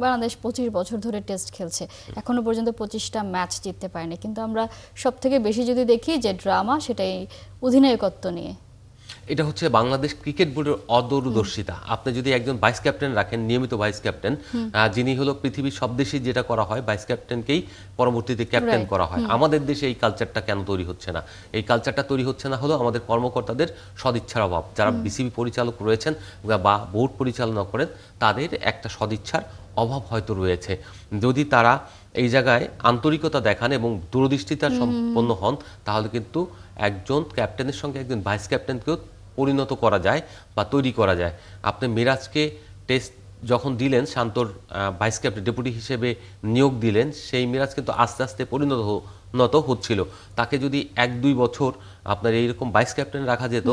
বাংলাদেশ 25 বছর ধরে টেস্ট খেলছে, এখনো পর্যন্ত 25টা ম্যাচ জিততে পারেনি, কিন্তু আমরা সবথেকে বেশি যদি দেখি যে ড্রামা, সেটাই অধিনায়কত্ব নিয়ে। এটা হচ্ছে বাংলাদেশ ক্রিকেট বোর্ডের অদূরদর্শিতা। আপনি যদি একজন ভাইস ক্যাপ্টেন রাখেন, নিয়মিত ভাইস ক্যাপ্টেন, যিনি হলো পৃথিবীর সব দেশেই যেটা করা হয়, ভাইস ক্যাপ্টেনকেই পরবর্তীতে ক্যাপ্টেন করা হয়। আমাদের দেশে এই কালচারটা কেন তৈরি হচ্ছে না? এই কালচারটা তৈরি হচ্ছে না হলো আমাদের কর্মকর্তাদের সদিচ্ছার অভাব। যারা বিসিবি পরিচালক রয়েছেন বা বোর্ড পরিচালনা করেন, তাদের একটা সদিচ্ছার অভাব হয়তো রয়েছে। যদি তারা এই জায়গায় আন্তরিকতা দেখান এবং দূরদৃষ্টিতা সম্পন্ন হন, তাহলে কিন্তু একজন ক্যাপ্টেনের সঙ্গে একজন ভাইস ক্যাপ্টেনকেও পরিণত করা যায় বা তৈরি করা যায়। আপনি মিরাজকে টেস্ট যখন দিলেন, শান্তর ভাইস ক্যাপ্টেন ডেপুটি হিসেবে নিয়োগ দিলেন, সেই মিরাজ কিন্তু আস্তে আস্তে পরিণত হচ্ছিল। তাকে যদি 1-2 বছর আপনার এইরকম ভাইস ক্যাপ্টেন রাখা যেত,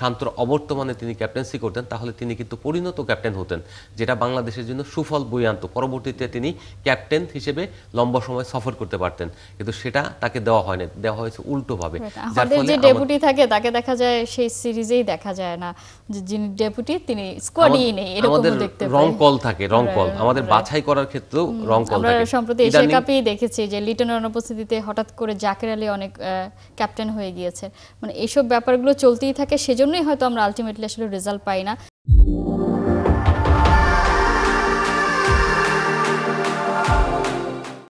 শান্তর অবর্তমানে তিনি ক্যাপ্টেন্সি করতেন, তাহলে তিনি কিন্তু পরিণত ক্যাপ্টেন হতেন, যেটা বাংলাদেশের জন্য সুফল বয়ে আনত। পরবর্তীতে তিনি ক্যাপ্টেন হিসেবে লম্বা সময় সফর করতে পারতেন, কিন্তু সেটা তাকে দেওয়া হয়নি, দেওয়া হয়েছে উল্টোভাবে। আমাদের যে ডেপুটি থাকে তাকে দেখা যায় সেই সিরিজেই দেখা যায় না, যে যিনি ডেপুটি তিনি স্কোয়াডই নেই, এরকমও দেখতে পাই। রং কল থাকে, রং কল আমাদের বাছাই করার ক্ষেত্রেও রং কল থাকে। আমরা সম্প্রতি এশিয়া কাপেই দেখেছি যে লিটনের অনুপস্থিতিতে হঠাৎ করে জাকের আলী অনেক ক্যাপ্টেন হয়ে গিয়েছে। মানে এইসব ব্যাপারগুলো চলতেই থাকে, সেজন্যই হয়তো আমরা আলটিমেটলি আসলে রেজাল্ট পাই না।